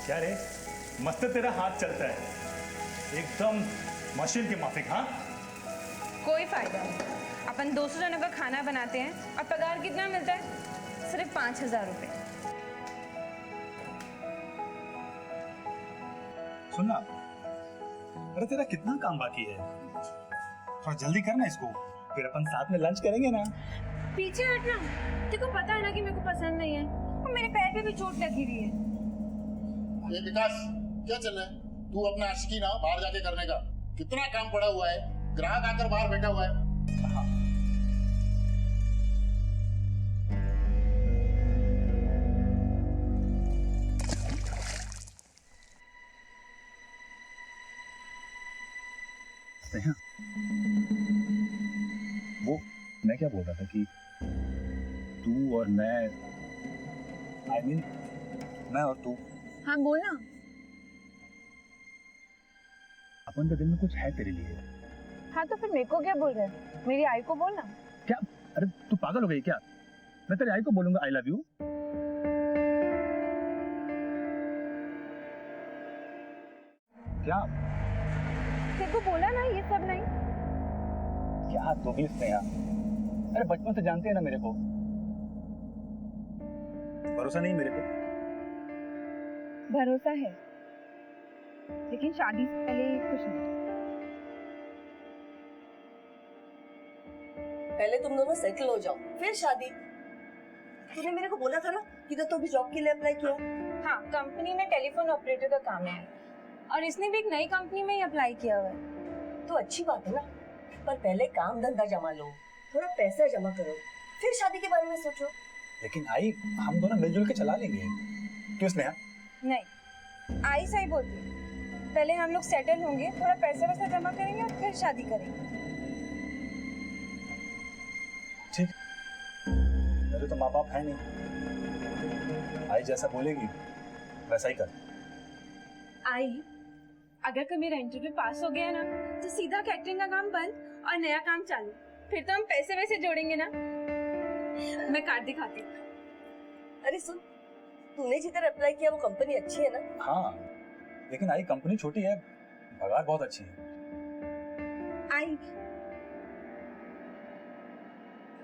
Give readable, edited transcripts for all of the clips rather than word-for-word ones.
क्या रे, मस्त तेरा हाथ चलता है, एकदम मशीन की माफिक। हाँ, कोई फायदा नहीं। अपन 200 जनों का खाना बनाते हैं और पगार कितना मिलता है? सिर्फ 5,000 रुपए। सुनना, अरे तेरा कितना काम बाकी है, थोड़ा जल्दी करना इसको, फिर अपन साथ में लंच करेंगे ना। पीछे हटना, तेरे को पता है ना कि मेरे को पसंद नहीं है और मेरे पैर पे भी चोट लगी हुई है। ये विकास, क्या चल रहा है? तू अपना आशिकी ना बाहर जाके करने का, कितना काम पड़ा हुआ है, ग्राहक आकर बाहर बैठा हुआ है। हाँ। वो मैं क्या बोल रहा था कि तू और मैं, I mean, मैं और तू, हाँ बोलना। अपन के दिल में कुछ है तेरे लिए। हाँ तो फिर मेरे को क्या बोल रहे हैं? मेरी आई को बोलना। क्या? अरे तू पागल हो गई क्या? मैं तेरे आई को बोलूंगा आई लव यू। क्या? तेरे को बोला ना ये सब नहीं। क्या तू भी स्नेहा, अरे बचपन से जानते हैं ना मेरे को, भरोसा नहीं मेरे पे? भरोसा है, लेकिन शादी से पहले कुछ नहीं। पहले तुम दोनों सेटल हो जाओ, फिर शादी। तूने मेरे को बोला था ना कि तो भी जॉब के लिए अप्लाई किया। हाँ, कंपनी में टेलीफोन ऑपरेटर का काम है और इसने भी एक नई कंपनी में ही अप्लाई किया हुआ है। तो अच्छी बात है ना, पर पहले काम धंधा जमा लो, थोड़ा पैसा जमा करो, फिर शादी के बारे में सोचो। लेकिन आई, हम दोनों मिलजुल के चला लेंगे, क्यों स्नेहा? नहीं, आई सही बोलती है। पहले हम लोग सेटल होंगे, थोड़ा पैसा वैसा जमा करेंगे और फिर शादी करेंगे। ठीक, मेरे तो माँ बाप है नहीं, आई जैसा बोलेगी वैसा ही कर। आई, अगर कभी मेरा इंटरव्यू पास हो गया ना तो सीधा कैटरिंग का काम बंद और नया काम चालू। फिर तो हम पैसे वैसे जोड़ेंगे ना। मैं कार्ड दिखाती हूँ। अरे सुन, तूने जिधर अप्लाई किया वो कंपनी अच्छी है ना? हाँ, लेकिन आई कंपनी छोटी है, पगार बहुत अच्छी है। आई,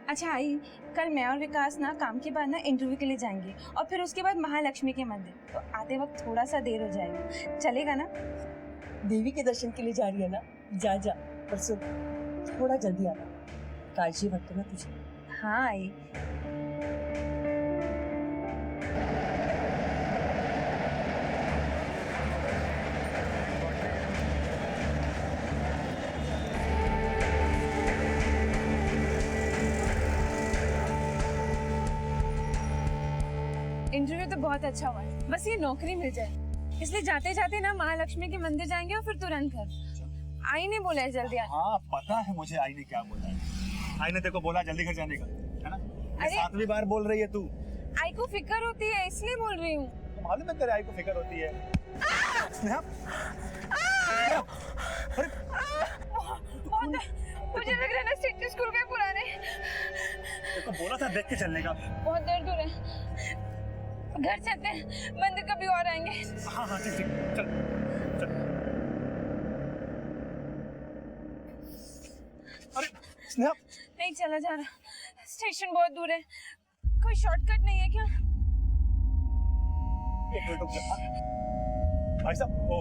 अच्छा आई, कल मैं और विकास ना काम के बाद ना इंटरव्यू के लिए जाएंगे और फिर उसके बाद महालक्ष्मी के मंदिर। तो आते वक्त थोड़ा सा देर हो जाएगा, चलेगा ना? देवी के दर्शन के लिए जा रही है ना, जा जा, पर सुन थोड़ा जल्दी आना, काजी मत करना तुझे। हाँ आई। इंटरव्यू तो बहुत अच्छा हुआ है, बस ये नौकरी मिल जाए, इसलिए जाते जाते ना महालक्ष्मी के मंदिर जाएंगे और फिर तुरंत घर। आई ने बोला है जल्दी आना। हाँ पता है मुझे आई ने क्या बोला है। आई ने तेरे को बोला जल्दी घर जाने का, है ना? अरे 7वीं बार बोल रही है तू। आई को फिक्र होती है इसलिए बोल रही हूँ। मालूम है तेरे आई को फिक्र होती है। स्नेहा, मुझे लग रहा है ना स्टेट स्कूल के पुराने। तेरे को बोला था देख के चलने का। बहुत देर दूर है, घर चलते हैं, मंदिर कभी और आएंगे। हाँ हाँ ठीक ठीक, चल चल। अरे स्नेहा, नहीं चला जा रहा, स्टेशन बहुत दूर है, कोई शॉर्टकट नहीं है क्या? एक मिनट रुक जा। भाई साहब, ओ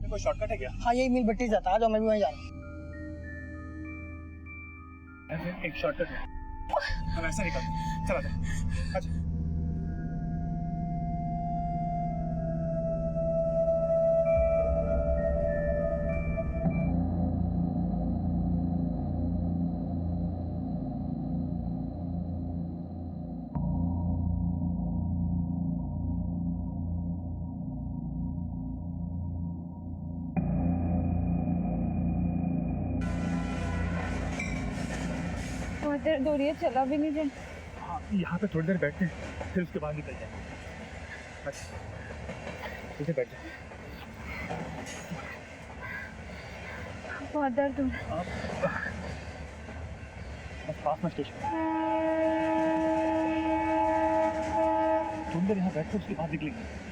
ये कोई शॉर्टकट है क्या? हाँ यही मिल बट्टी जाता है, तो मैं भी वहीं जा रहा हूँ। एक शॉर्टकट है, हम ऐसा निकलते, चला जा। अच्छा बहुत देर दूर है, चला भी नहीं जाए। हाँ, यहाँ पे थोड़ी देर बैठते हैं, फिर उसके बाद निकल जाएंगे। अच्छा इसे बैठ जाए। बहुत दर्द हो रहा है। बस पास में स्टेशन। थोड़ी देर यहाँ बैठ कर उसके बाद निकलेंगे।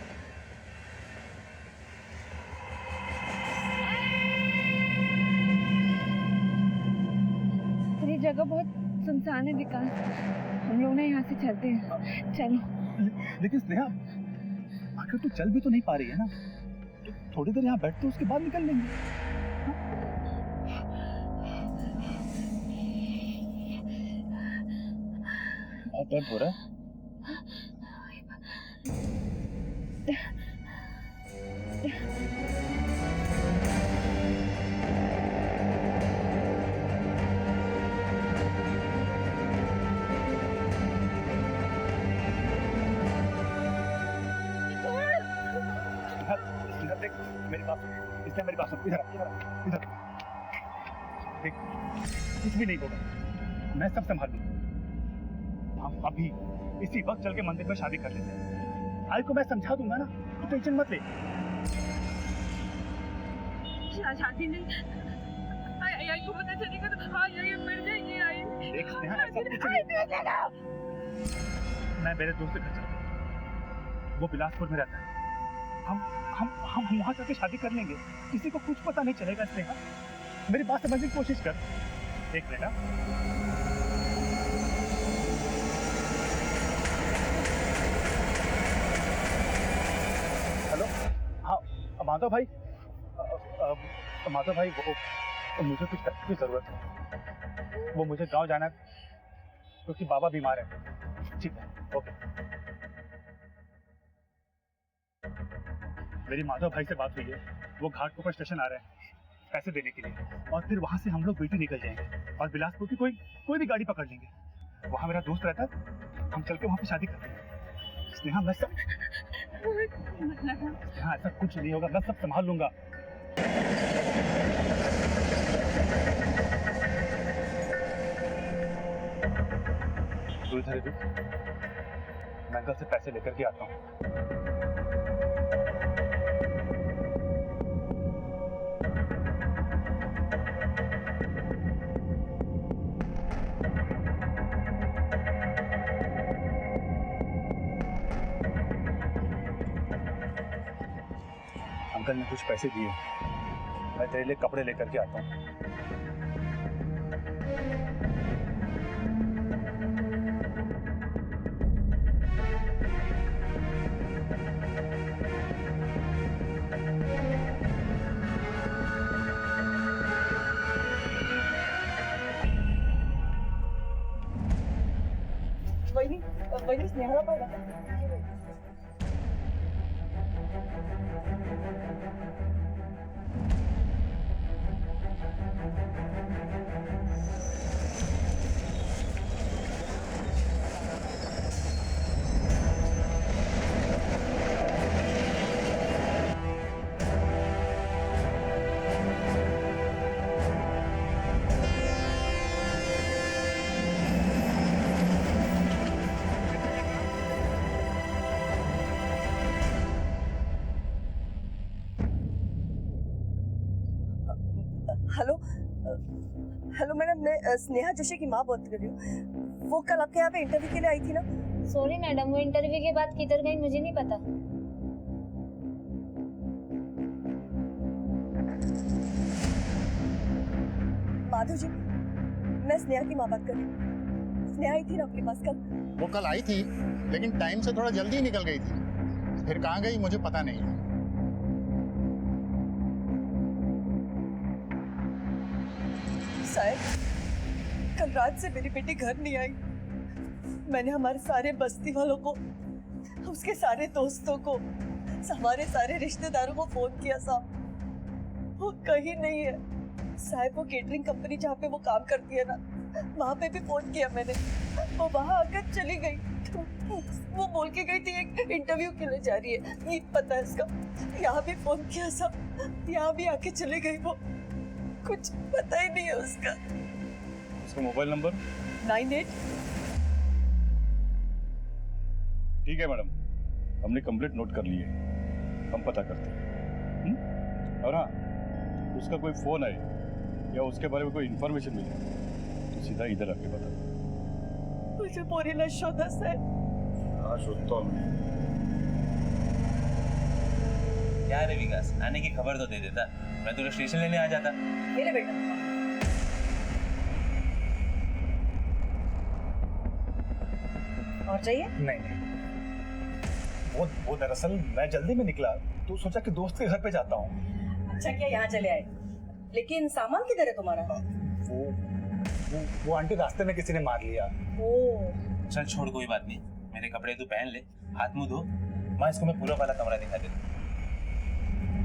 ये जगह बहुत सुनसान है विकास, हम लोग ना यहाँ से चलते हैं, चलो। लेकिन स्नेहा, आखिर तू चल भी तो नहीं पा रही है ना, तो थोड़ी देर यहाँ बैठते उसके बाद निकल लेंगे। बहुत दर्द हो रहा है। देख मेरी बात सुन, इसने मेरी बात सुन, इधर इधर देख, कुछ भी नहीं होगा, मैं सब संभाल लूंगा। हम अभी इसी वक्त चल के मंदिर में शादी कर लेते हैं। आई को मैं समझा दूंगा ना, तू टेंशन मत ले। शादी नहीं, आई को पता चलेगा तो ये मर जाएगी। आई देख स्नेहा, ऐसा कुछ नहीं। मैं मेरे दोस्त के घर चलता हूँ, वो बिलासपुर में रहता है। हम वहाँ जाके शादी कर लेंगे, किसी को कुछ पता नहीं चलेगा। स्नेहा, मेरी बात समझने की कोशिश कर। एक मिनट। हेलो, हाँ माधव भाई, माधव भाई वो मुझे कुछ पैसे की जरूरत है, वो मुझे गांव जाना है क्योंकि बाबा बीमार है। ठीक है, ओके। मेरी माधव भाई से बात हुई है, वो घाटकोपर स्टेशन आ रहे हैं पैसे देने के लिए, और फिर वहां से हम लोग बीटी निकल जाएंगे और बिलासपुर की कोई भी गाड़ी पकड़ लेंगे। वहां मेरा दोस्त रहता है, हम चल के वहां पे शादी कर लेंगे। स्नेहा, मैं सब हाँ, ऐसा कुछ नहीं होगा, मैं सब संभाल लूंगा। तू इधर रुक, मैं अंकल से पैसे लेकर के आता हूँ। अंकल ने कुछ पैसे दिए, मैं तेरे लिए कपड़े लेकर के आता हूँ। वही स्नेहा पड़ा। हेलो मैडम, मैं स्नेहा जोशी की माँ बात कर रही हूँ। वो कल आपके यहाँ पे इंटरव्यू के लिए आई थी ना? सॉरी मैडम, वो इंटरव्यू के बाद किधर गई मुझे नहीं पता। माधव जी, मैं स्नेहा की माँ बात कर रही हूँ। स्नेहा आई थी ना आपके पास कल? वो कल आई थी, लेकिन टाइम से थोड़ा जल्दी निकल गई थी, फिर कहाँ गई मुझे पता नहीं। शायद कल रात से मेरी बेटी घर नहीं आई। मैंने हमारे सारे बस्ती वालों को, उसके सारे दोस्तों को, हमारे सारे रिश्तेदारों को फोन किया साहब, वो कहीं नहीं है। साहब वो केटरिंग कंपनी जहाँ पे वो काम करती है ना, वहाँ पे भी फोन किया मैंने, वो वहाँ आकर चली गई। वो बोल के गई थी एक इंटरव्यू के लिए जा रही है, ये पता है इसका। यहाँ भी फोन किया साहब, यहाँ भी आके चली गई। वो कुछ पता ही नहीं है उसका। उसका मोबाइल नंबर 98। ठीक है मैडम, हमने कंप्लीट नोट कर लिए, हम पता करते हैं। और हाँ, उसका कोई फोन आए या उसके बारे में कोई इंफॉर्मेशन मिले तो सीधा इधर आके बता। मुझे पूरी नशोदस है, क्या रे विकास, आने की खबर तो दे देता, मैं तुझे स्टेशन लेने आ जाता। मेरे बेटा और चाहिए? नहीं नहीं, वो दरअसल मैं जल्दी में निकला तो सोचा कि दोस्त के घर पे जाता हूँ। अच्छा किया यहाँ चले आए, लेकिन सामान किधर है तुम्हारा? वो आंटी रास्ते में किसी ने मार लिया। ओ चल छोड़, कोई बात नहीं, मेरे कपड़े तू पहन ले, हाथ मुंह धो, माँ इसको मैं पूरा वाला कमरा दिखा देता हूँ।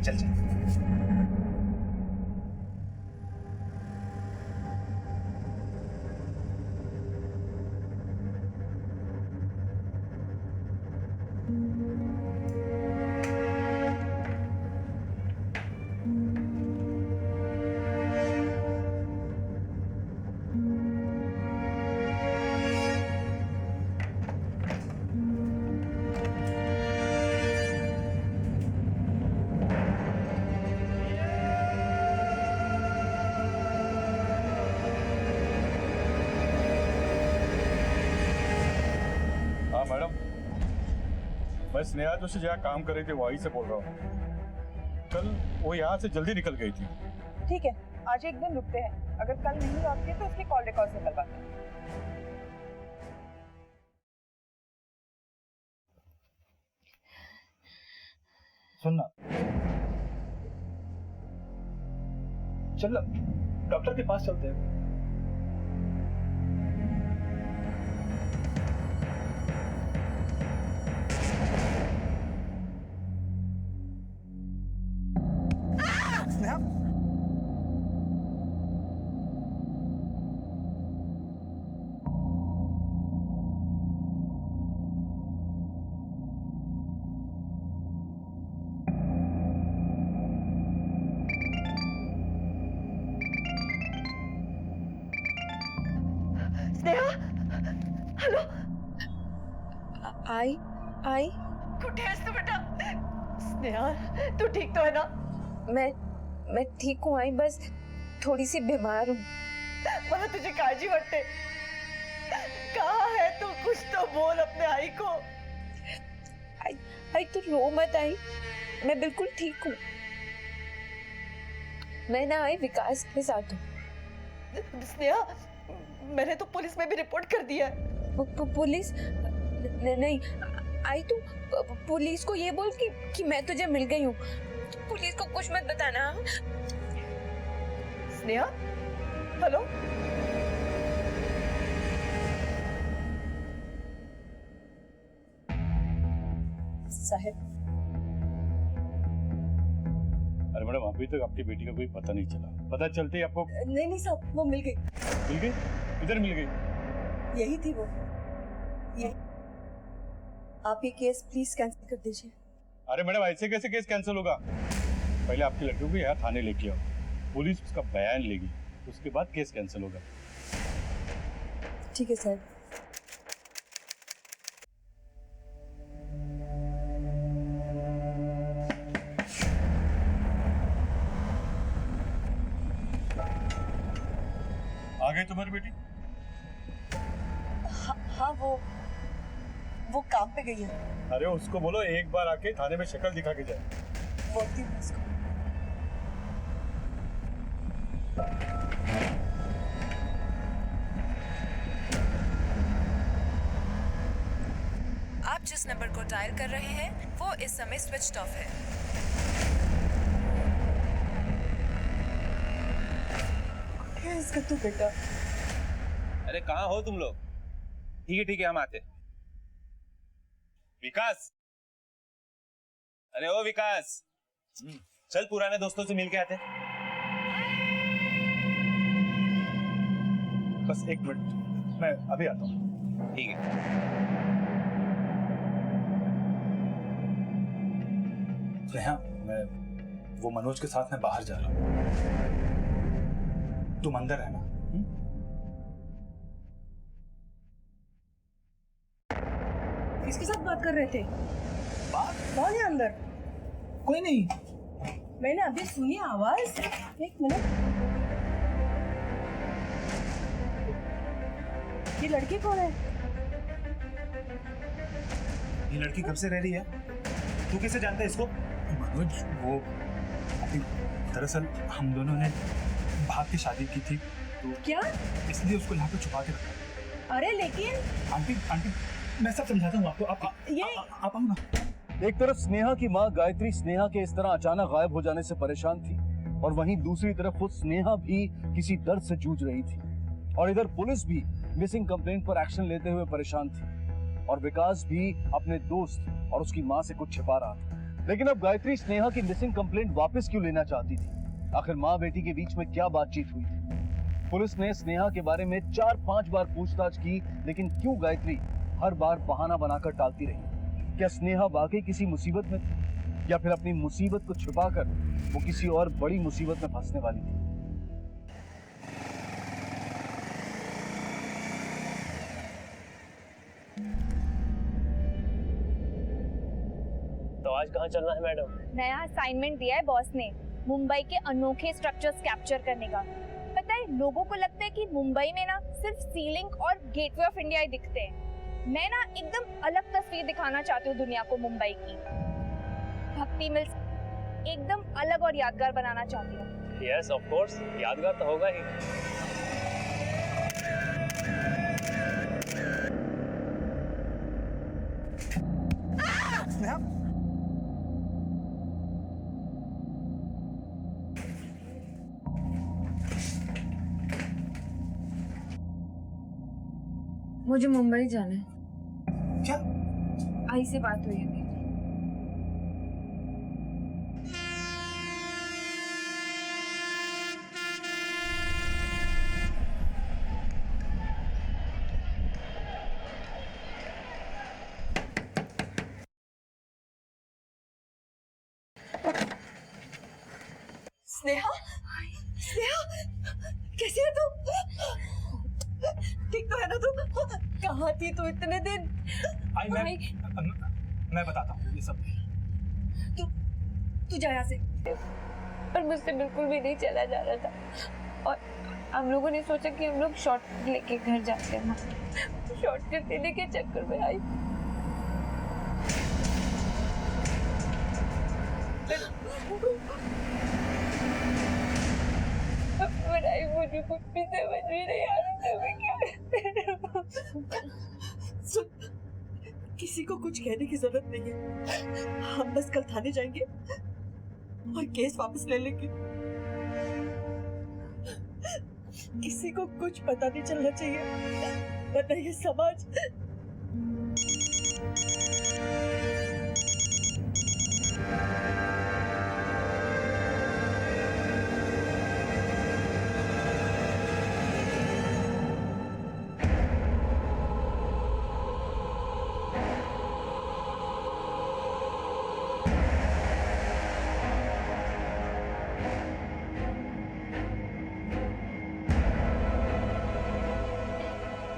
चल चल। हाँ मैडम, मैं स्नेहा जोशी जहाँ काम कर रही थी वहीं से बोल रहा हूँ। कल वो यहाँ से जल्दी निकल गई थी। ठीक है, आज एक दिन रुकते हैं, अगर कल नहीं लौटती तो उसके कॉल रिकॉर्ड निकलवाते हैं। सुनना, चल ना डॉक्टर के पास चलते हैं। स्नेहा, स्नेहा, हेलो, आई आई कुठे आहेस तू बेटा? स्नेहा, तू ठीक तो है ना? मैं ठीक हूँ आई, बस थोड़ी सी बीमार हूँ। मला तुझी काळजी वाटते। कहाँ है तू? कुछ तो बोल अपने आई को। आई तू रो मत आई, मैं बिल्कुल ठीक हूँ। मैं ना आई विकास के साथ हूँ। स्नेहा, मैंने तो पुलिस में भी रिपोर्ट कर दिया है। पुलिस? नहीं आई, तू पुलिस को ये बोल कि मैं तुझे मिल गई हूँ। पुलिस को कुछ मत बताना। स्नेहा, हेलो, साहब। अरे मैडम, अभी तक आपकी बेटी का कोई पता नहीं चला। पता चलते ही आपको? नहीं साहब, वो मिल गई। मिल गई? किधर मिल गई? यही थी वो, ये। आप ये केस प्लीज कैंसिल कर दीजिए। अरे मैडम, ऐसे कैसे केस कैंसिल होगा? पहले आपकी लड़की को यहाँ थाने लेके आओ, पुलिस उसका बयान लेगी, उसके बाद केस कैंसिल होगा। ठीक है साहब। आ गई तुम्हारी बेटी? हाँ, वो काम पे गई है। अरे उसको बोलो एक बार आके थाने में शक्ल दिखा के जाए। बोलती हूँ उसको। आप जिस नंबर को डायल कर रहे हैं वो इस समय स्विच्ड ऑफ है। क्या इसका तू बेटा? अरे कहाँ हो तुम लोग? ठीक है, हम आते। विकास, अरे ओ विकास, चल पुराने दोस्तों से मिल के आते। बस एक मिनट, मैं अभी आता हूँ। ठीक है। स्नेहा, मैं वो मनोज के साथ मैं बाहर जा रहा हूँ, तुम अंदर रहना। किसके साथ बात कर रहे थे? कौन है अंदर? कोई नहीं। मैंने अभी सुनी आवाज। एक मिनट, ये लड़की कौन है? ये लड़की कब से रह रही है? तू कैसे जानता है इसको? मनोज वो दरअसल हम दोनों ने भाग के शादी की थी तो क्या? इसलिए उसको यहाँ पे छुपा के रखा। अरे लेकिन आंटी आंटी मैं सब समझाता हूँ आपको। आप आओ ना। एक तरफ स्नेहा की माँ गायत्री स्नेहा के इस तरह अचानक गायब हो जाने से परेशान थी और वहीं दूसरी तरफ खुद स्नेहा भी किसी दर्द से जूझ रही थी और इधर पुलिस भी मिसिंग कंप्लेंट पर एक्शन लेते हुए परेशान थी और विकास भी अपने दोस्त और उसकी माँ से कुछ छिपा रहा था। लेकिन अब गायत्री स्नेहा की मिसिंग कंप्लेंट वापस क्यों लेना चाहती थी? आखिर माँ बेटी के बीच में क्या बातचीत हुई थी? पुलिस ने स्नेहा के बारे में 4-5 बार पूछताछ की, लेकिन क्यों गायत्री हर बार बहाना बनाकर टालती रही? क्या स्नेहा वाकई किसी मुसीबत में थी या फिर अपनी मुसीबत को छुपाकर वो किसी और बड़ी मुसीबत में फंसने वाली थी? तो आज कहाँ चलना है मैडम? नया असाइनमेंट दिया है बॉस ने, मुंबई के अनोखे स्ट्रक्चर्स कैप्चर करने का। पता है लोगों को लगता है कि मुंबई में ना सिर्फ सीलिंग और गेटवे ऑफ इंडिया ही दिखते हैं। मैं ना एकदम अलग तस्वीर दिखाना चाहती हूँ दुनिया को मुंबई की। भक्ति मिल्स एकदम अलग और यादगार बनाना चाहती हूँ। यस ऑफ कोर्स, यादगार तो होगा ही। मुझे मुंबई जाना है। क्या? आई से बात हुई है मेरी। स्नेहा, स्नेहा, कैसी है तू? ठीक तो है ना तू? कहाँ थी तू इतने दिन? मैं बताता हूँ ये सब। तू जा यहाँ से। पर मुझसे बिल्कुल भी नहीं चला जा रहा था और हम लोगों ने सोचा कि हम लोग शॉर्ट लेके घर जाते हैं। शॉर्टकट लेने के चक्कर में आई। मुझे कुछ भी समझ में नहीं आ रहा था मैं क्या। सुन, किसी को कुछ कहने की जरूरत नहीं है। हम बस कल थाने जाएंगे और केस वापस ले लेंगे। किसी को कुछ पता नहीं चलना चाहिए, वरना ये समाज।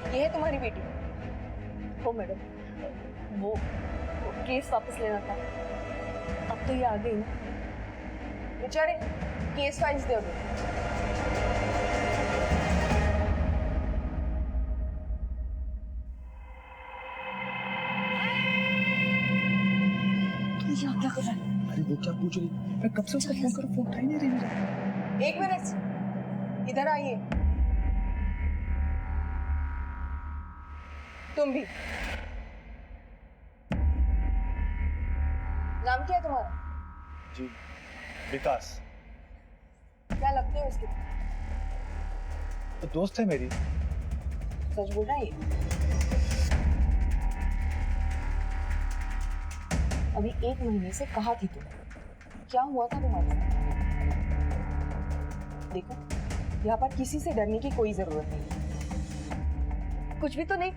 ये है तुम्हारी बेटी। हो मैडम, वो केस वापस लेना था। अब तो ये आ गई ना। बेचारे केस फाइल्स दे दो। तू यहाँ क्या कर रहा है? अरे वो क्या पूछ रही? मैं कब से उसका फोन करूँ, फोन उठा ही नहीं रही मेरा। एक मिनट, इधर आइए। तुम भी। नाम क्या है तुम्हारा? जी विकास। क्या लगते हो इसके? तो दोस्त है मेरी। सच बोल रहा है ये? अभी 1 महीने से कहाँ थी तुम? क्या हुआ था तुम्हारे साथ? देखो, यहाँ पर किसी से डरने की कोई जरूरत नहीं। कुछ भी तो नहीं।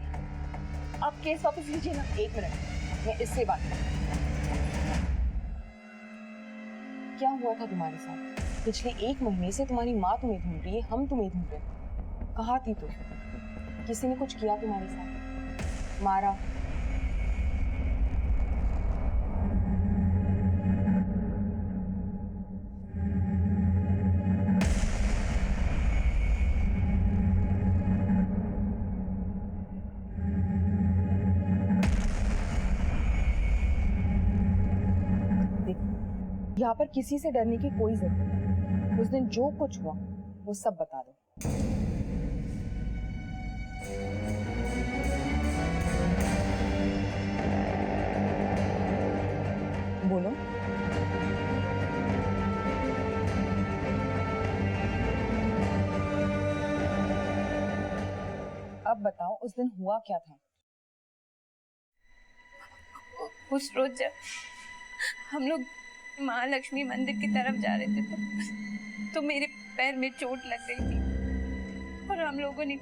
आप केस वापस लीजिए ना। 1 मिनट, मैं इससे बात करूं। क्या हुआ था तुम्हारे साथ? पिछले 1 महीने से तुम्हारी माँ तुम्हें ढूंढ रही है, हम तुम्हें ढूंढ रहे हैं। कहाँ थी तुम? किसी ने कुछ किया तुम्हारे साथ? मारा? यहाँ पर किसी से डरने की कोई जरूरत नहीं। उस दिन जो कुछ हुआ वो सब बता दो। बोलो। अब बताओ उस दिन हुआ क्या था? उस रोज जब हम लोग महालक्ष्मी मंदिर की तरफ जा रहे थे तो मेरे पैर में चोट लग गई थी और हम लोगों ने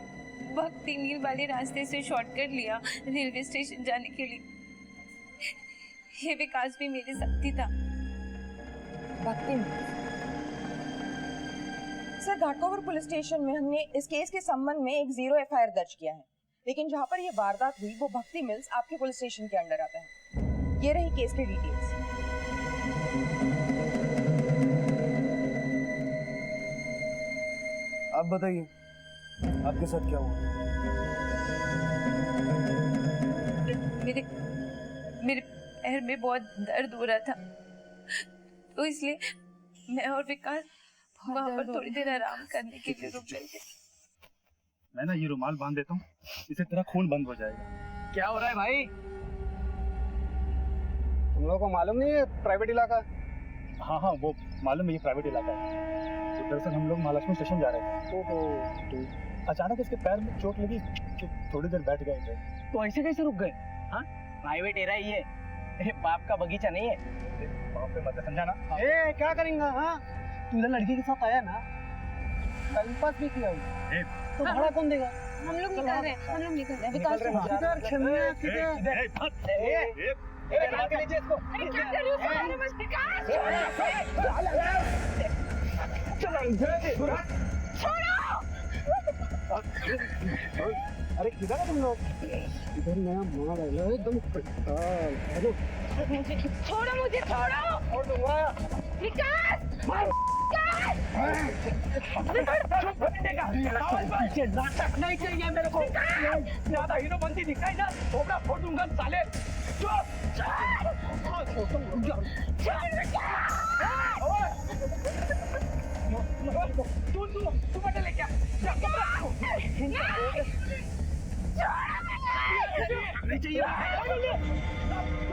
भक्ति मील वाले रास्ते से शॉर्टकट लिया रेलवे स्टेशन जाने के लिए। ये विकास भी मेरे साथ ही था। भक्ति सर, घाटकोपर पुलिस स्टेशन में हमने इस केस के संबंध में एक 0 FIR दर्ज किया है, लेकिन जहाँ पर ये वारदात हुई वो भक्ति मिल्स आपके पुलिस स्टेशन के अंडर आता है। ये रही केस की डिटेल्स। आप बताइए आपके साथ क्या हुआ? मेरे पैर में बहुत दर्द हो रहा था, तो इसलिए मैं और विकास वहाँ पर थोड़ी देर आराम करने के लिए रुक गए थे। मैं ना ये रुमाल बांध देता हूँ, इससे तेरा खून बंद हो जाएगा। क्या हो रहा है भाई? तुम लोगों को मालूम नहीं है प्राइवेट इलाका? हाँ हाँ वो मालूम है, ये प्राइवेट इलाका है। तो दरअसल हम लोग महालक्ष्मी स्टेशन जा रहे थे। ओहो। तो अचानक इसके पैर में चोट लगी तो थोड़ी देर बैठ गए थे। तो ऐसे कैसे रुक गए? हाँ, प्राइवेट एरिया ही है, अरे बाप का बगीचा नहीं है। बाप पे मत समझा ना। ए क्या करेंगे? हाँ, तू लड़की के साथ आया ना, टाइम पास भी किया तो भाड़ा कौन देगा? हम लोग निकल रहे हैं, हम लोग निकल रहे हैं। विकास किधर छमिया किधर? निकाल के लीजिए इसको। अरे क्या कर रही हो? अरे बस विकास अरे किधर है तुम लोग? इधर नया मार आया एकदम छोड़ो मुझे, छोड़ो। और दूंगा विकास पीछे नाटक नहीं चाहिए मेरे को। ज्यादा हीरो बनती दिखाई ना, थोड़ा फोड़ दूंगा साले। तू बटे ले क्या? नहीं चाहिए।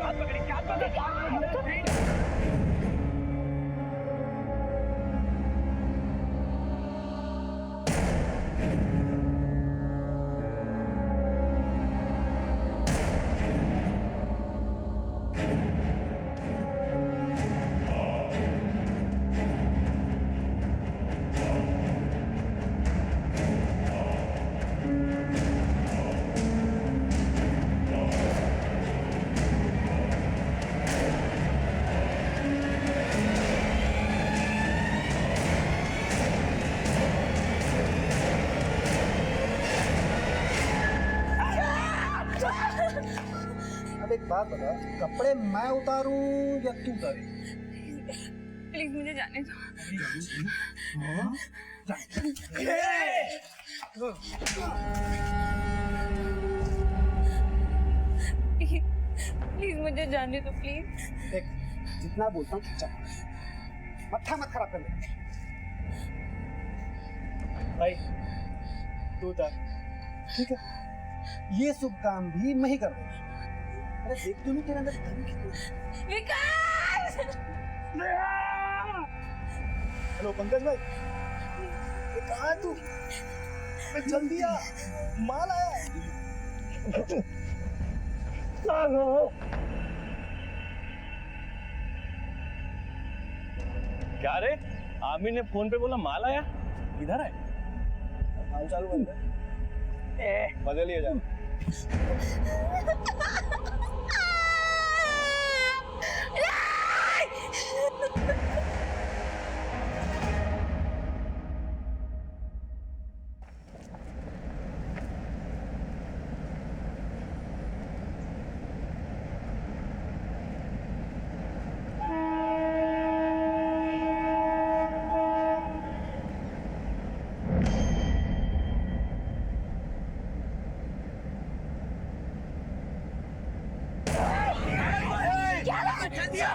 हाथ पकड़ी, हाथ पकड़ी। एक बात बता, कपड़े मैं उतारूं या तू उतारे? प्लीज मुझे जाने दो। प्लीज मुझे जाने दो, प्लीज। देख, जितना बोलता हूँ चल, मत्था मत खराब कर ले। भाई तू उतार, ठीक है? ये शुभ काम भी मैं ही कर दूंगा। अरे देख तू नहीं, तेरे अंदर दम कितना। विकास! हेलो पंकज भाई, ये कहाँ है तू? मैं जल्दी आ, माल आया है। क्या रे? आमिर ने फोन पे बोला माल आया, इधर है। काम चालू कर। बदलिए जा। क्या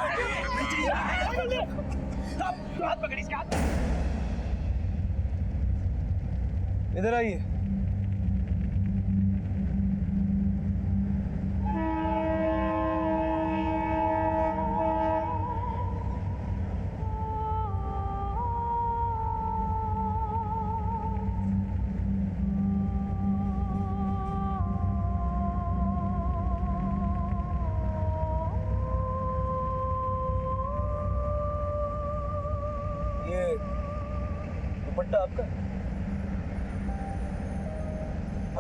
हाथ पकड़ इसके हाथ। इधर आइए। ये दुपट्टा आपका?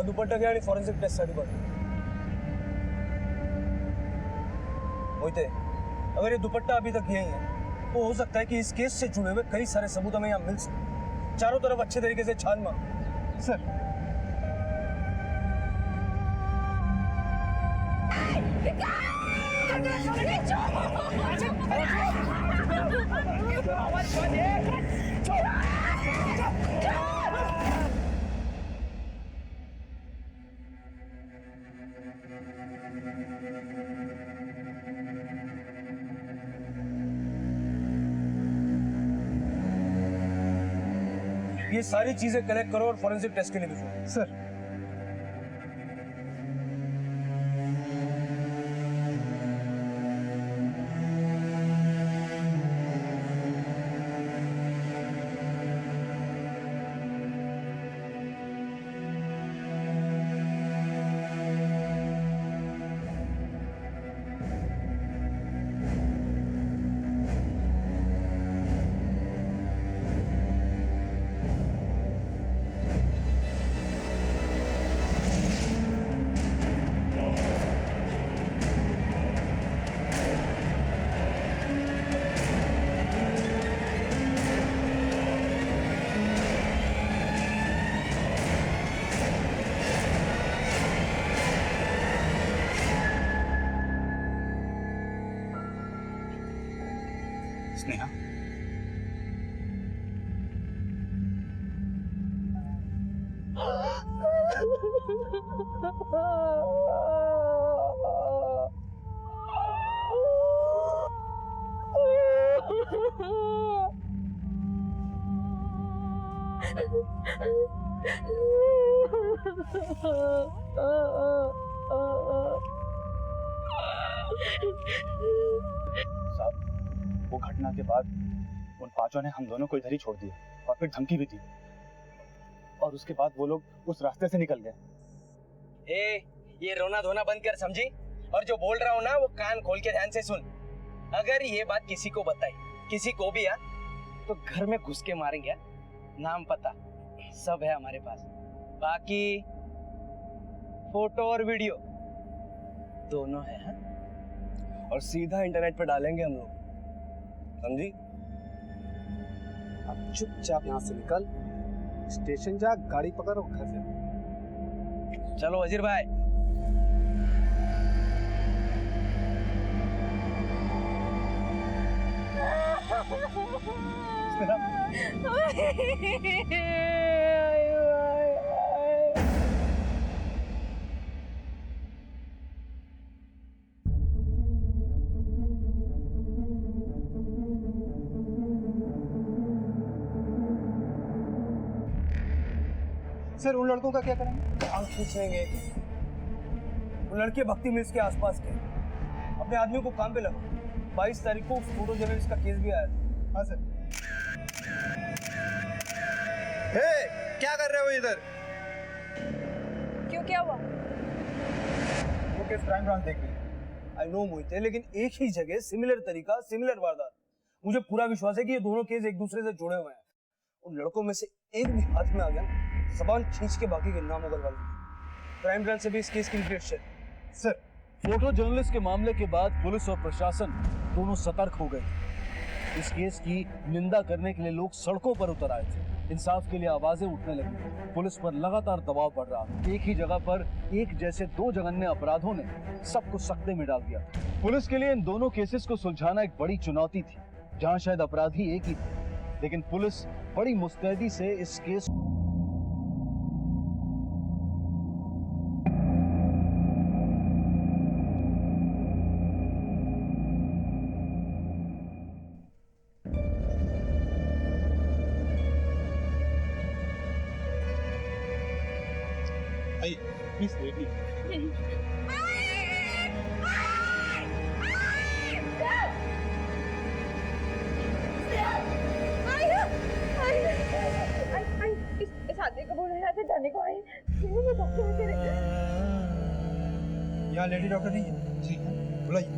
दुपट्टा क्या फॉरेंसिक टेस्ट साठी पाठवू. मोहिते, अगर ये दुपट्टा अभी तक यही है तो हो सकता है कि इस केस से जुड़े हुए कई सारे सबूत हमें यहाँ मिल सकते. चारों तरफ अच्छे तरीके से छान मार. सर ये सारी चीजें कलेक्ट करो और फॉरेंसिक टेस्ट के लिए भेजो. सर स्नेहा, साहब वो घटना के बाद उन पांचों ने हम दोनों को इधर ही छोड़ दिया और फिर धमकी भी दी और उसके बाद वो लोग उस रास्ते से निकल गए. ये रोना धोना बंद कर, समझी? और जो बोल रहा हूँ ना वो कान खोल के ध्यान से सुन. अगर ये बात किसी को बताई, किसी को भी आ, तो घर में घुस के मारेंगे. नाम पता सब है हमारे पास. बाकी फोटो और वीडियो दोनों है, हा? और सीधा इंटरनेट पे डालेंगे हम लोग, समझी? अब चुपचाप यहाँ से निकल, स्टेशन जा, गाड़ी पकड़ और घर जा. चलो वजीर भाई. सर उन लड़कों का क्या करेंगे? आंख खींचेंगे. वो लड़के भक्ति मिल्स के आसपास के, अपने आदमियों को काम पे लगाओ. 22 तारीख को फोटो जर्नलिस्ट का केस भी आया था. हाँ सर. क्या कर रहे हो इधर? क्यों, क्या हुआ? वो केस क्राइम ब्रांच देख रही है. आई नो मोहिते, लेकिन एक ही जगह सिमिलर तरीका, सिमिलर वारदात. मुझे पूरा विश्वास है कि ये दोनों केस एक दूसरे से जुड़े हुए हैं. उन लड़कों में से एक भी हाथ में आ गया, जबान खींच के बाकी गिनना मुगल वाले. क्राइम ब्रांच से भी इस केस की details share. Sir photo journalist के मामले के बाद पुलिस और प्रशासन दोनों सतर्क हो गए. इस केस की निंदा करने के लिए लोग सड़कों पर उतर आए थे. इंसाफ के लिए आवाजें उठने लगी. पुलिस पर लगातार दबाव बढ़ रहा था. एक ही जगह पर एक जैसे दो जघन्य अपराधों ने सबको सकते में डाल दिया. पुलिस के लिए इन दोनों केसेस को सुलझाना एक बड़ी चुनौती थी, जहां शायद अपराधी एक ही थे. लेकिन पुलिस बड़ी मुस्तैदी से इस केस प्लीज लेडी इस आदमी को बोल रहा था जाने को आए मैं डॉक्टर तेरे यहाँ लेडी डॉक्टर नहीं है जी बुलाइए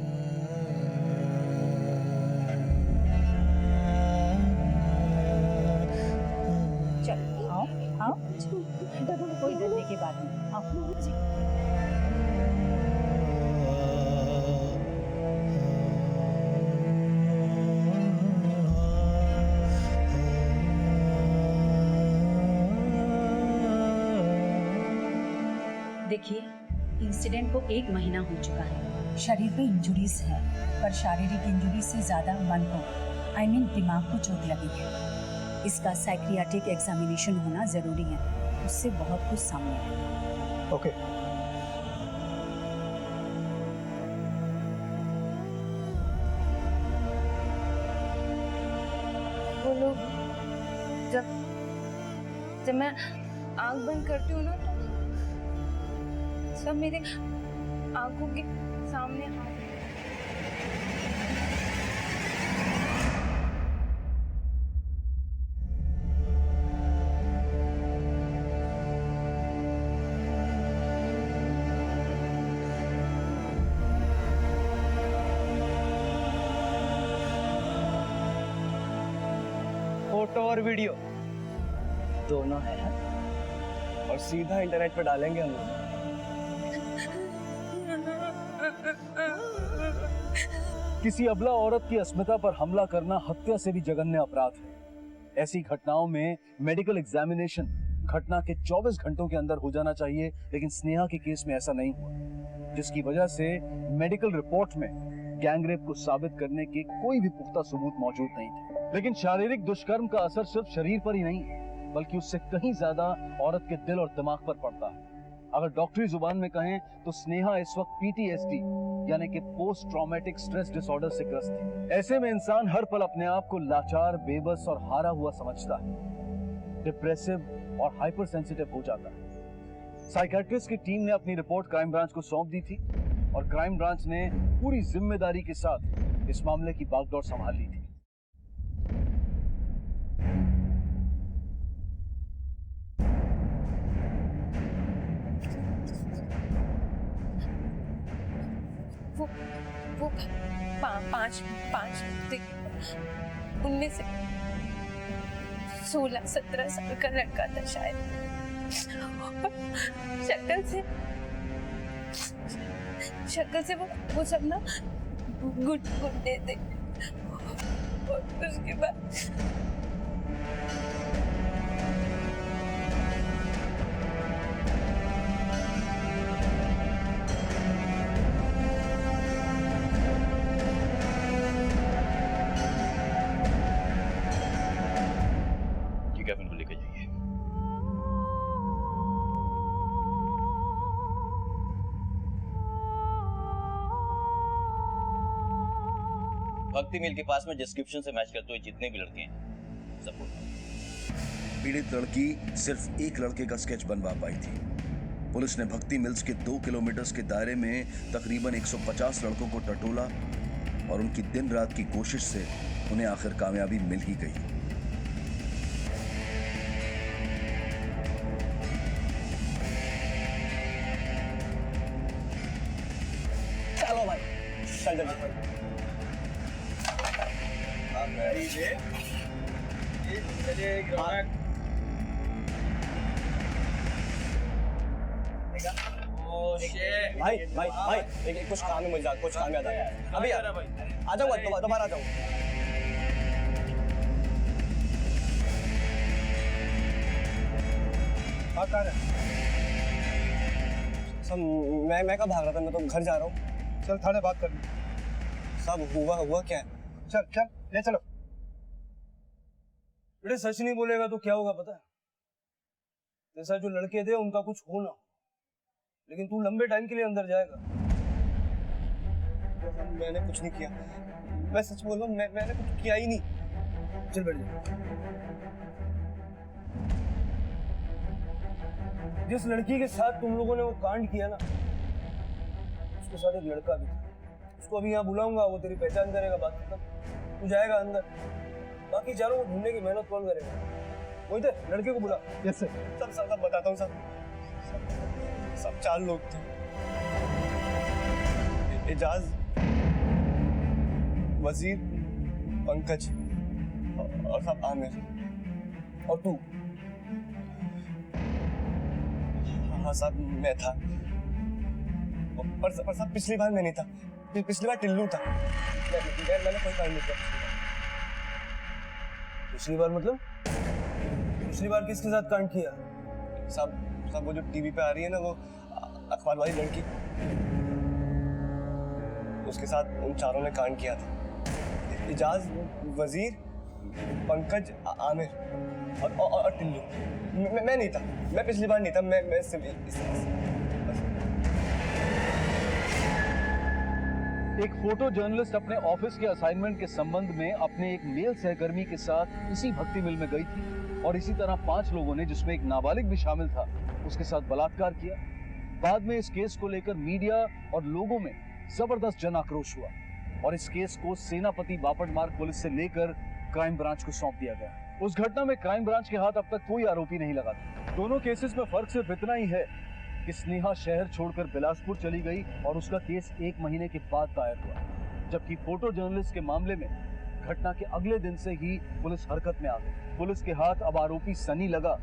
चल आओ आओ कोई डरने की बात नहीं आओ जी देखिए इंसिडेंट को 1 महीना हो चुका है। शरीर पे इंजुरीज है पर शारीरिक इंजुरी से ज्यादा मन को दिमाग को चोट लगी है। इसका साइकियाट्रिक एग्जामिनेशन होना जरूरी है, उससे बहुत कुछ सामने है। ओके वो लोग जब मैं आंख बंद करती हूँ ना तो सब मेरे आंखों के सामने हाथ फोटो और वीडियो दोनों है और सीधा इंटरनेट पे डालेंगे हम लोग। किसी अबला औरत की अस्मिता पर हमला करना हत्या से भी जघन्य अपराध है। ऐसी घटनाओं में मेडिकल एग्जामिनेशन घटना के 24 घंटों के अंदर हो जाना चाहिए, लेकिन स्नेहा के केस में ऐसा नहीं हुआ, जिसकी वजह से मेडिकल रिपोर्ट में गैंगरेप को साबित करने के कोई भी पुख्ता सबूत मौजूद नहीं थे। लेकिन शारीरिक दुष्कर्म का असर सिर्फ शरीर पर ही नहीं, बल्कि उससे कहीं ज्यादा औरत के दिल और दिमाग पर पड़ता है। अगर डॉक्टरी जुबान में कहें तो स्नेहा इस वक्त PTSD यानी कि पोस्ट ट्रॉमेटिक स्ट्रेस डिसऑर्डर से ग्रस्त है। ऐसे में इंसान हर पल अपने आप को लाचार, बेबस और हारा हुआ समझता है, डिप्रेसिव और हाइपर सेंसिटिव हो जाता है। साइकियाट्रिस्ट की टीम ने अपनी रिपोर्ट क्राइम ब्रांच को सौंप दी थी और क्राइम ब्रांच ने पूरी जिम्मेदारी के साथ इस मामले की बागडोर संभाल ली थी। वो पांच उनमें से 16-17 साल का लड़का था शायद। शक्ल से वो सब ना गुड्डे थे और उसके बाद कैबिन को लेकर जाइए। भक्ति मिल के पास में डिस्क्रिप्शन से मैच करते हुए जितने भी लड़के हैं सब पीड़ित लड़की सिर्फ एक लड़के का स्केच बनवा पाई थी। पुलिस ने भक्ति मिल्स के 2 किलोमीटर के दायरे में तकरीबन 150 लड़कों को टटोला और उनकी दिन रात की कोशिश से उन्हें आखिर कामयाबी मिल ही गई। चलो भाई चल भाई भाई भाई एक कुछ काम है मुझे, कुछ काम याद आया अभी आ जाऊंगा, दोबारा आ जाऊंगा। सब मैं कब भाग रहा था, मैं तो घर जा रहा हूँ। चल थाने बात कर ली। सब हुआ क्या है? चल चल ले चलो। बेटे सच नहीं बोलेगा तो क्या होगा पता है? जैसा जो लड़के थे उनका कुछ होना, लेकिन तू लंबे टाइम के लिए अंदर जाएगा। मैंने कुछ नहीं किया, मैं सच बोल रहा हूँ, मैंने कुछ किया ही नहीं। चल बैठ जा। जिस लड़की के साथ तुम लोगों ने वो कांड किया ना, उसके साथ एक लड़का भी था। उसको अभी यहाँ बुलाऊंगा, वो तेरी पहचान करेगा, बात खत्म। तू जाएगा अंदर, बाकी चारों को ढूंढने की मेहनत कौन करेगा? वही थे, लड़के को बुला। Yes sir. सब बताता हूँ सब 4 लोग थे। एजाज, वजीर, पंकज और सब आमिर। और तू? हाँ साहब, मैं था। पर साहब पिछली बार मैं नहीं था, पिछली बार टिल्लू था। मैंने कोई काम नहीं किया। पिछली बार मतलब? पिछली बार किसके साथ कांड किया? साहब वो जो टीवी पे आ रही है ना, वो अखबार वाली लड़की, उसके साथ उन चारों ने कांड किया था। इजाज, वजीर, पंकज, आमिर और टिल्लू। मैं नहीं था, मैं पिछली बार नहीं था। मैं सिर्फ एक फोटो जर्नलिस्ट अपने ऑफिस के असाइनमेंट के संबंध में अपने एक मेल सहकर्मी के साथ इसी भक्ति मिल में गई थी और इसी तरह 5 लोगों ने, जिसमें एक नाबालिग भी शामिल था, उसके साथ बलात्कार किया। बाद में इस केस को लेकर मीडिया और लोगों में जबरदस्त जन आक्रोश हुआ और इस केस को सेनापति बापट मार्ग पुलिस से लेकर क्राइम ब्रांच को सौंप दिया गया। उस घटना में क्राइम ब्रांच के हाथ अब तक कोई आरोपी नहीं लगा था। दोनों केसेस में फर्क सिर्फ इतना ही है कि स्नेहा शहर छोड़कर बिलासपुर चली गई और उसका केस 1 महीने के बाद दायर हुआ, जबकि फोटो जर्नलिस्ट के मामले में घटना के अगले दिन से ही पुलिस हरकत में आ गई। पुलिस के हाथ अब आरोपी सनी लगा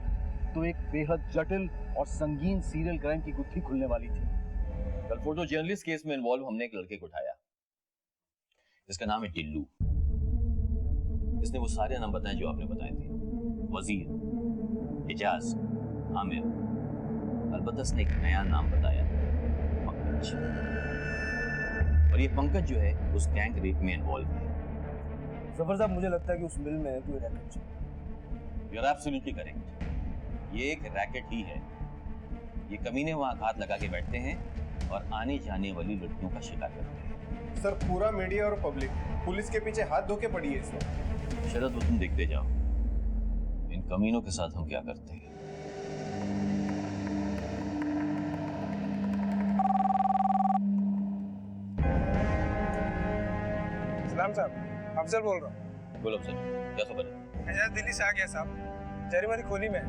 तो एक बेहद जटिल और संगीन सीरियल क्राइम की गुत्थी खुलने वाली थी। कल फोटो जर्नलिस्ट केस में इन्वॉल्व हमने एक लड़के को उठाया, जिसका नाम है टिल्लू। इसने वो सारे नाम बताए जो आपने बताए थे, वजीर, एजाज, आमिर। अलबत्ता इसने एक नया नाम बताया, पंकज। और ये पंकज जो है उस गैंग रेप में इन्वॉल्व है। जफर साहब, मुझे लगता है कि उस मिल में कोई रैकेट है। You are absolutely correct. ये एक रैकेट ही है। ये कमीने वहां हाथ लगा के बैठते हैं और आने जाने वाली लड़कियों का शिकार करते हैं। सर, पूरा मीडिया और पब्लिक पुलिस के पीछे हाथ धो के पड़ी है सर। शरद, वो तुम देखते जाओ इन कमीनों के साथ हम क्या करते हैं। सलाम साहब, अफजल बोल रहा हूँ। बोलो अफजल, क्या खबर है? एजाज दिल्ली से आ गया साहब, जरीमारी खोली में।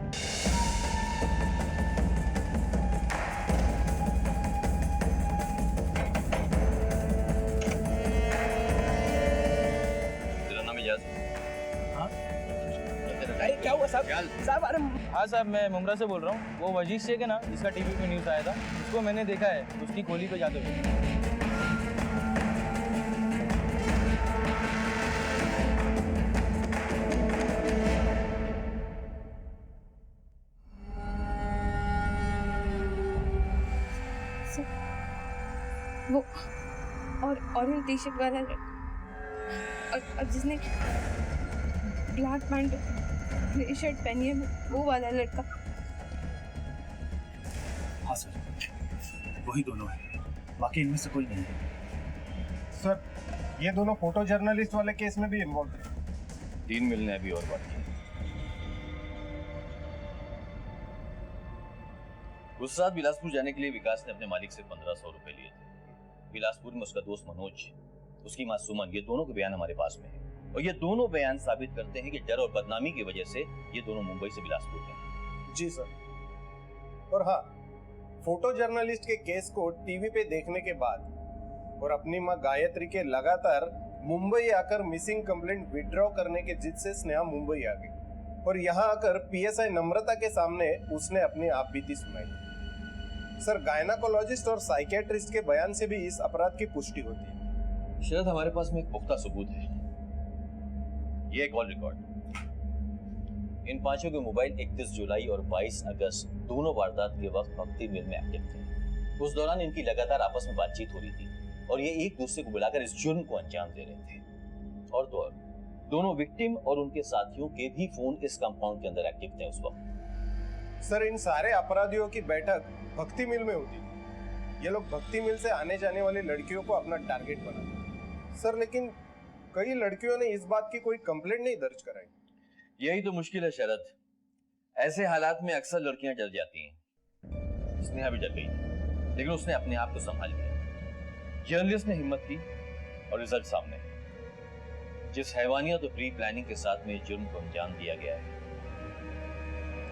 क्या हुआ साहब? साहब, अरे हाँ साहब, मैं मुमरा से बोल रहा हूँ। वो वजीर शेख है ना, जिसका टीवी पे न्यूज़ आया था, उसको मैंने देखा है उसकी खोली पे जाते हुए। वो ऑरेंज टी शर्ट वाला और जिसने ब्लैक पैंट ग्रे शर्ट पहनी है, वो वाला लड़का। हाँ सर, वही दोनों है, बाकी इनमें से कोई नहीं है। सर, ये दोनों फोटो जर्नलिस्ट वाले केस में भी इन्वॉल्व है। 3 मिलने अभी और बाकी है। उस रात बिलासपुर जाने के लिए विकास ने अपने मालिक से 1500 रुपए लिए थे। बिलासपुर में उसका दोस्त मनोज, उसकी मां सुमन, ये दोनों के बयान हमारे पास में है और ये दोनों बयान साबित करते हैं कि डर और बदनामी की वजह से ये दोनों मुंबई से बिलासपुर गए। जी सर। और हाँ, फोटो जर्नलिस्ट के केस को टीवी पे देखने के बाद और अपनी मां गायत्री के लगातार मुंबई आकर मिसिंग कंप्लेंट विड्रॉ करने के जिद से स्नेहा मुंबई आ गई और यहाँ आकर पीएसआई नम्रता के सामने उसने अपनी आपबीती सुनाई। सर, गायनाकोलॉजिस्ट और साइकियाट्रिस्ट के बयान से भी इस अपराध की पुष्टि होती है। शायद हमारे पास में एक पुख्ता सबूत है, ये कॉल रिकॉर्ड। इन 5 के मोबाइल 31 जुलाई और 22 अगस्त दोनों वारदात के वक्त भक्ति मिल में एक्टिव थे। उस दौरान इनकी लगातार आपस में बातचीत हो रही थी और ये एक दूसरे को बुलाकर इस जुर्म को अंजाम दे रहे थे। और तो और दोनों विक्टिम और उनके साथियों के भी फोन इस कंपाउंड के अंदर एक्टिव थे उस वक्त। सर, इन सारे अपराधियों की बैठक भक्ति मिल में होती। ये लोग भक्ति मिल से आने जाने वाली लड़कियों को अपना टारगेट बनाते। सर, लेकिन कई लड़कियों ने इस बात की कोई कंप्लेंट नहीं दर्ज कराई। यही तो मुश्किल है शरद। ऐसे हालात में अक्सर लड़कियां डर जाती हैं स्नेहा भी डर गई, लेकिन उसने अपने आप को संभाल लिया। जर्नलिस्ट ने हिम्मत की और रिजल्ट सामने। जिस हैवानियत और प्री प्लानिंग के साथ में जुर्म को अंजाम दिया गया है,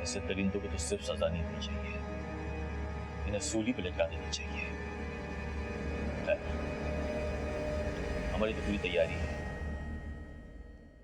ऐसे दरिंदों को तो सिर्फ सजा नहीं देनी चाहिए, इन्हें सूली पर लटका देनी चाहिए। हमारी तो पूरी तैयारी है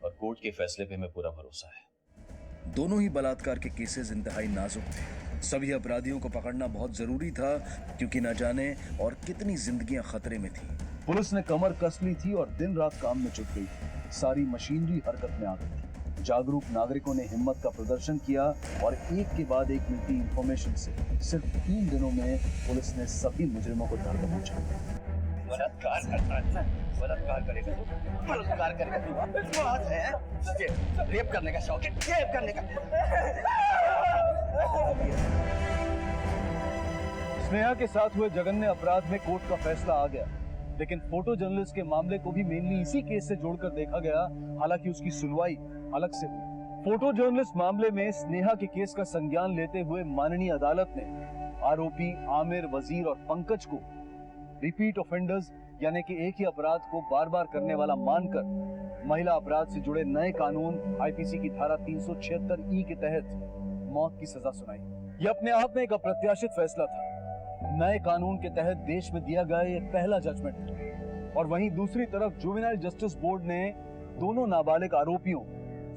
और कोर्ट के फैसले पे हमें पूरा भरोसा है। दोनों ही बलात्कार के केसेस इंतहाई नाजुक थे। सभी अपराधियों को पकड़ना बहुत जरूरी था, क्योंकि न जाने और कितनी जिंदगियां खतरे में थी। पुलिस ने कमर कस ली थी और दिन रात काम में जुट गई थी। सारी मशीनरी हरकत में आ गई थी। जागरूक नागरिकों ने हिम्मत का प्रदर्शन किया और एक के बाद एक मिलती इंफॉर्मेशन से सिर्फ 3 दिनों में पुलिस ने सभी मुजरिमों को धर दबोचा। बलात्कार करता है, बलात्कार करेगा तू, बलात्कार करेगा तू, बात है रेप करने का शौक है, रेप करने का। स्नेहा के साथ हुए जघन्य अपराध में कोर्ट का फैसला आ गया, लेकिन फोटो जर्नलिस्ट के मामले को भी मेनली इसी केस से जोड़कर देखा गया, हालांकि उसकी सुनवाई अलग से हुई। फोटो जर्नलिस्ट मामले में स्नेहा के केस का संज्ञान लेते हुए माननीय अदालत ने आरोपी आमिर, वजीर और पंकज को रिपीट ऑफेंडर्स यानी कि एक ही अपराध को बार बार करने वाला मानकर महिला अपराध से जुड़े नए कानून आईपीसी की धारा 376 के तहत मौत की सजा सुनाई। यह अपने आप में एक अप्रत्याशित फैसला था। नए कानून के तहत देश में दिया गया यह पहला जजमेंट था। और वहीं दूसरी तरफ जुवेनाइल जस्टिस बोर्ड ने दोनों नाबालिग आरोपियों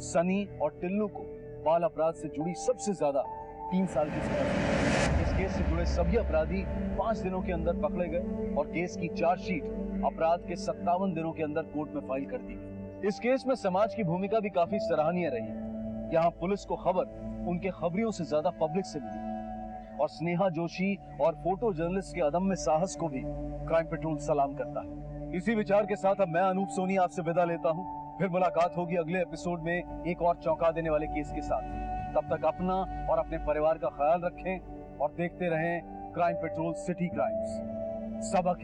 सनी और टिल्लू को बाल अपराध से जुड़ी सबसे ज्यादा 3 साल की सजा दी। इस केस से जुड़े सभी अपराधी 5 दिनों के अंदर पकड़े गए और केस की चार्जशीट अपराध के 57 दिनों के अंदर कोर्ट में फाइल कर दी गई। इस केस में समाज की भूमिका भी काफी सराहनीय रही। यहाँ पुलिस को खबर उनके खबरियों से ज्यादा पब्लिक से मिली और स्नेहा जोशी और फोटो जर्नलिस्ट के अदम्य साहस को भी क्राइम पेट्रोल सलाम करता है। इसी विचार के साथ अब मैं अनूप सोनी आपसे विदा लेता हूँ। फिर मुलाकात होगी अगले एपिसोड में एक और चौंका देने वाले केस के साथ। तब तक अपना और अपने परिवार का ख्याल रखें और देखते रहें क्राइम पेट्रोल सिटी क्राइम्स। सबक